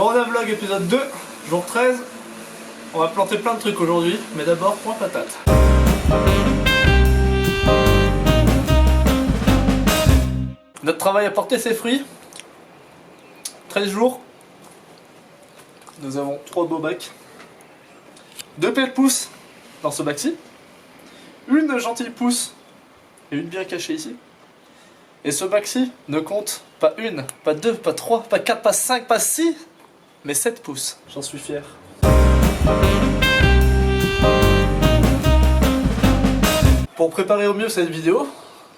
Corona Vlog épisode 2, jour 13. On va planter plein de trucs aujourd'hui, mais d'abord point patate. Notre travail a porté ses fruits. 13 jours. Nous avons 3 beaux bacs. 2 pelles pousses dans ce bac-ci. Une gentille pousse et une bien cachée ici. Et ce bac-ci ne compte pas une, pas deux, pas trois, pas quatre, pas cinq, pas six, mais 7 pouces. J'en suis fier. Pour préparer au mieux cette vidéo,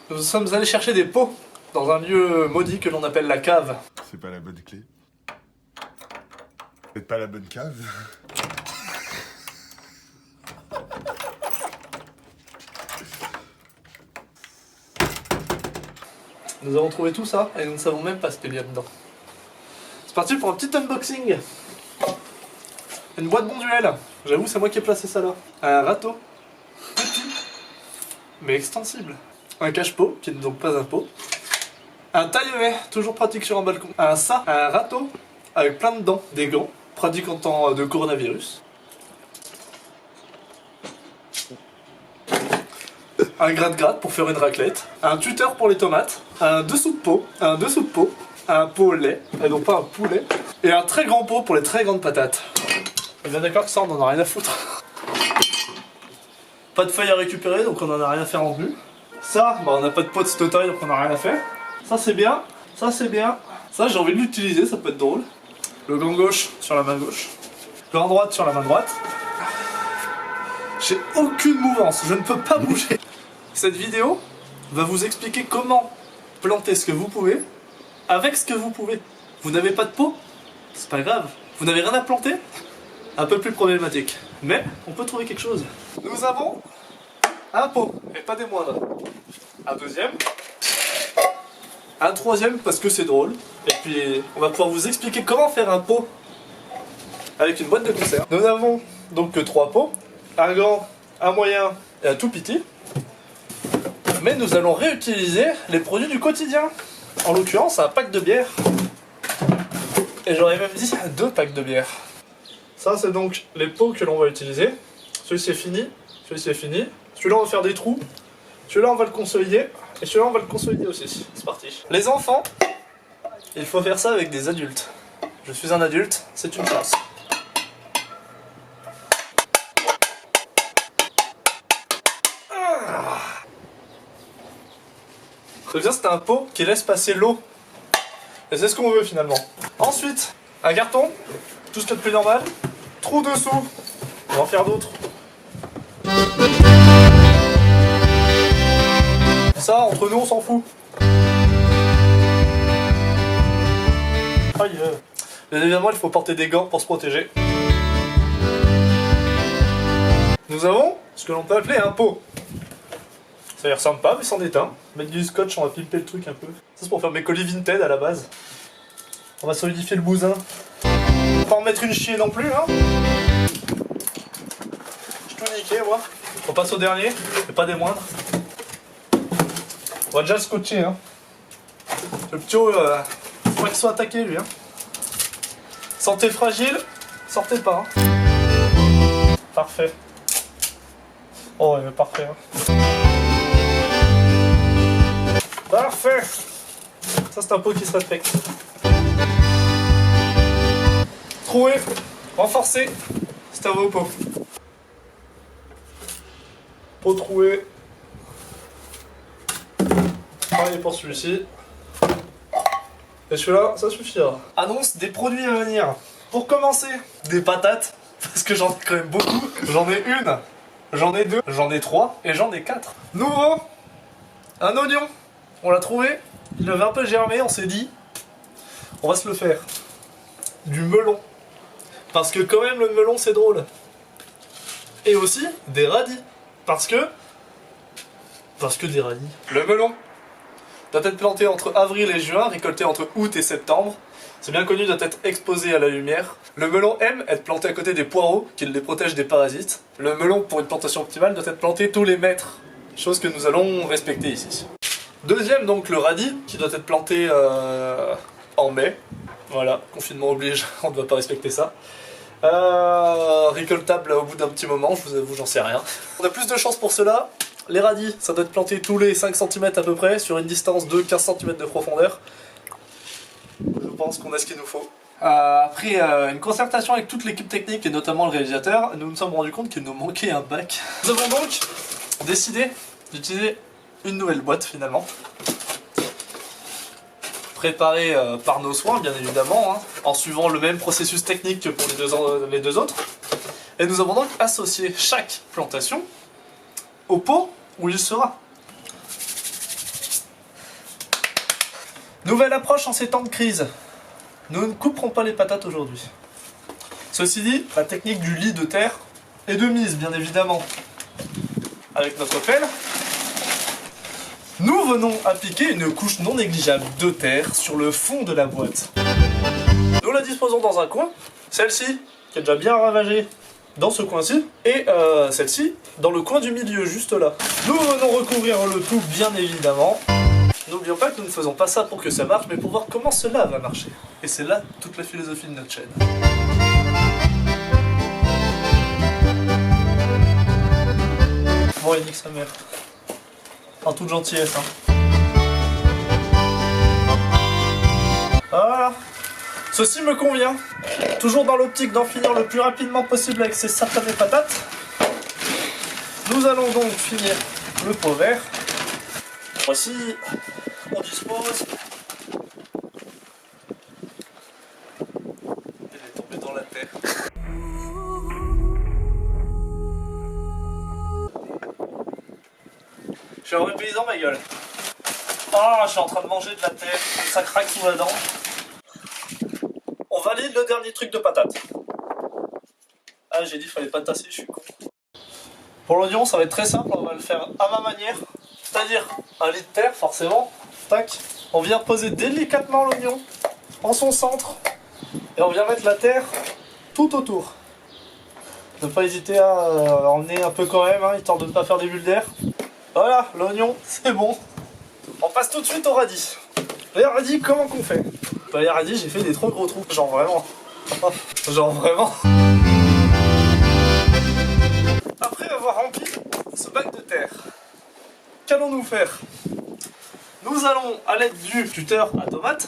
nous sommes allés chercher des pots dans un lieu maudit que l'on appelle la cave. C'est pas la bonne clé. C'est pas la bonne cave. Nous avons trouvé tout ça et nous ne savons même pas ce qu'il y a dedans. C'est parti pour un petit unboxing. Une boîte Bonduelle. J'avoue, c'est moi qui ai placé ça là. Un râteau. Petit, mais extensible. Un cache-pot, qui n'est donc pas un pot. Un taille-haie, toujours pratique sur un balcon. Un râteau avec plein de dents. Des gants, pratique en temps de coronavirus. Un gratte-gratte pour faire une raclette. Un tuteur pour les tomates. Un dessous de pot. Un pot lait, et donc pas un poulet. Et un très grand pot pour les très grandes patates. On est bien d'accord que ça, on en a rien à foutre. Pas de feuilles à récupérer, donc on en a rien à faire non plus. Ça, bah on n'a pas de pot de cette taille, donc on a rien à faire. Ça c'est bien, ça c'est bien. Ça j'ai envie de l'utiliser, ça peut être drôle. Le gant gauche sur la main gauche. Le gant droite sur la main droite. J'ai aucune mouvance, je ne peux pas bouger. Cette vidéo va vous expliquer comment planter ce que vous pouvez, avec ce que vous pouvez. Vous n'avez pas de pot? C'est pas grave. Vous n'avez rien à planter? Un peu plus problématique. Mais on peut trouver quelque chose. Nous avons un pot, et pas des moindres. Un deuxième. Un troisième parce que c'est drôle. Et puis on va pouvoir vous expliquer comment faire un pot avec une boîte de conserve. Nous n'avons donc que 3 pots. Un grand, un moyen et un tout petit. Mais nous allons réutiliser les produits du quotidien. En l'occurrence, un pack de bière. Et j'aurais même dit 2 packs de bière. Ça, c'est donc les pots que l'on va utiliser. Celui-ci est fini, celui-ci est fini. Celui-là, on va faire des trous. Celui-là, on va le consolider. Et celui-là, on va le consolider aussi. C'est parti. Les enfants, il faut faire ça avec des adultes. Je suis un adulte, c'est une chance. C'est un pot qui laisse passer l'eau. Et c'est ce qu'on veut finalement. Ensuite, un carton, tout ce qu'il y a de plus normal. Trou dessous, on va en faire d'autres. Ça, entre nous, on s'en fout. Aïe. Bien évidemment, il faut porter des gants pour se protéger. Nous avons ce que l'on peut appeler un pot. Ça y ressemble pas, mais c'en est un. Mettre du scotch, on va pimper le truc un peu. Ça c'est pour faire mes colis Vinted à la base. On va solidifier le bousin. Pas en mettre une chier non plus, hein. J'ai tout niqué, moi. On passe au dernier, mais pas des moindres. On va déjà le scotcher, hein. Le petit haut, faut pas qu'il soit attaqué, lui, hein. Santé fragile, sortez pas, hein. Parfait. Oh, ouais, parfait, hein. Parfait. Ça c'est un pot qui se respecte. Troué, renforcé, c'est un beau pot. Pot troué. Pareil pour celui-ci. Et celui-là, ça suffira. Annonce des produits à venir. Pour commencer, des patates. Parce que j'en ai quand même beaucoup. J'en ai une, j'en ai 2, j'en ai 3 et j'en ai 4. Nouveau, un oignon. On l'a trouvé, il avait un peu germé, on s'est dit, on va se le faire. Du melon. Parce que quand même le melon c'est drôle. Et aussi des radis. Parce que des radis. Le melon doit être planté entre avril et juin, récolté entre août et septembre. C'est bien connu, doit être exposé à la lumière. Le melon aime être planté à côté des poireaux, qui les protègent des parasites. Le melon, pour une plantation optimale, doit être planté tous les mètres. Chose que nous allons respecter ici. Deuxième, donc le radis, qui doit être planté en mai. Voilà, confinement oblige, on ne doit pas respecter ça. Récoltable au bout d'un petit moment, je vous avoue, j'en sais rien. On a plus de chance pour cela. Les radis, ça doit être planté tous les 5 cm à peu près, sur une distance de 15 cm de profondeur. Je pense qu'on a ce qu'il nous faut. Après une concertation avec toute l'équipe technique et notamment le réalisateur, nous nous sommes rendus compte qu'il nous manquait un bac. Nous avons donc décidé d'utiliser une nouvelle boîte finalement. Préparée par nos soins bien évidemment, hein, en suivant le même processus technique que pour les deux autres. Et nous avons donc associé chaque plantation au pot où il sera. Nouvelle approche en ces temps de crise. Nous ne couperons pas les patates aujourd'hui. Ceci dit, la technique du lit de terre est de mise, bien évidemment. Avec notre pelle, nous venons appliquer une couche non négligeable de terre sur le fond de la boîte. Nous la disposons dans un coin, celle-ci, qui est déjà bien ravagée, dans ce coin-ci, et celle-ci, dans le coin du milieu, juste là. Nous venons recouvrir le tout, bien évidemment. N'oublions pas que nous ne faisons pas ça pour que ça marche, mais pour voir comment cela va marcher. Et c'est là toute la philosophie de notre chaîne. Bon, et nique sa mère. En toute gentillesse, hein. Voilà. Ceci me convient. Toujours dans l'optique d'en finir le plus rapidement possible avec ces satanées patates. Nous allons donc finir le pot vert. Voici, on dispose. Elle est tombée dans la terre. Je suis un vrai paysan, ma gueule. Ah, je suis en train de manger de la terre, ça craque sous la dent. On valide le dernier truc de patate. Ah, j'ai dit qu'il fallait pas tasser, je suis con. Pour l'oignon, ça va être très simple, on va le faire à ma manière. C'est-à-dire un lit de terre, forcément. Tac. On vient poser délicatement l'oignon en son centre. Et on vient mettre la terre tout autour. Ne pas hésiter à emmener un peu quand même, hein, histoire de ne pas faire des bulles d'air. Voilà, l'oignon, c'est bon. On passe tout de suite au radis. Les radis, comment qu'on fait? Bah, les radis, j'ai fait des trop gros trous. Genre vraiment. Genre vraiment. Après avoir rempli ce bac de terre, qu'allons-nous faire? Nous allons, à l'aide du tuteur à tomate,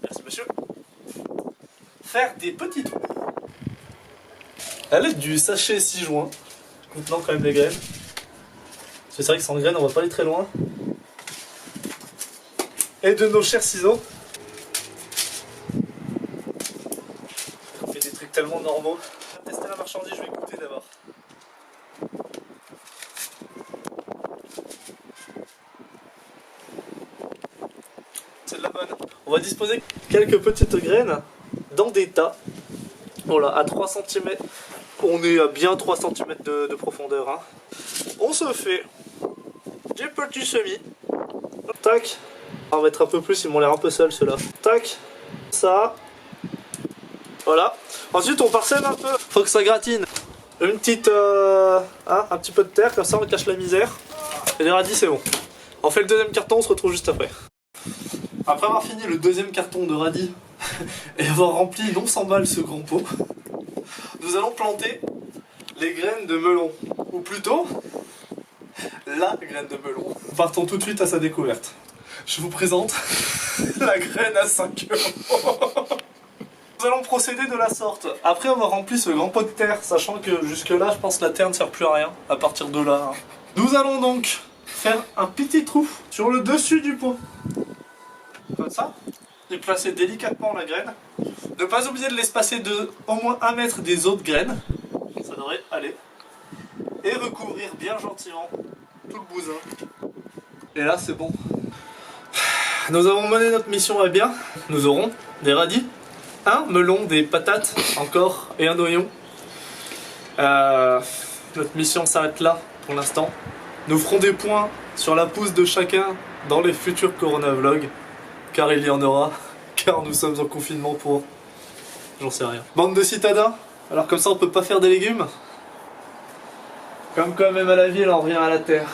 merci monsieur, faire des petits trous. À l'aide du sachet 6 joints, contenant quand même les graines, parce que c'est vrai que sans graines on va pas aller très loin, et de nos chers ciseaux, on fait des trucs tellement normaux. Je vais tester la marchandise, je vais goûter d'abord. C'est de la bonne. On va disposer quelques petites graines dans des tas. Voilà, à 3 cm. On est à bien 3 cm de profondeur. Hein. On se fait des petits semis. Tac. On va mettre un peu plus, ils m'ont l'air un peu seuls ceux-là. Tac. Ça. Voilà. Ensuite, on parsème un peu. Faut que ça gratine. Une petite. Un petit peu de terre, comme ça on cache la misère. Et les radis, c'est bon. On fait le deuxième carton, on se retrouve juste après. Après avoir fini le deuxième carton de radis et avoir rempli non sans mal ce grand pot, nous allons planter les graines de melon. Ou plutôt, la graine de melon. Partons tout de suite à sa découverte. Je vous présente la graine à 5 €. Nous allons procéder de la sorte. Après avoir rempli ce grand pot de terre, sachant que jusque là je pense que la terre ne sert plus à rien à partir de là. Hein. Nous allons donc faire un petit trou sur le dessus du pot. Comme ça. Et placer délicatement la graine. Ne pas oublier de l'espacer de au moins 1 mètre des autres graines. Ça devrait aller. Et recouvrir bien gentiment tout le bousin. Et là c'est bon. Nous avons mené notre mission à bien. Nous aurons des radis, un melon, des patates encore et un oignon. Notre mission s'arrête là pour l'instant. Nous ferons des points sur la pousse de chacun dans les futurs Corona Vlogs. Car il y en aura. Car nous sommes en confinement pour... J'en sais rien. Bande de citadins. Alors comme ça on peut pas faire des légumes. Comme quand même à la ville on revient à la terre.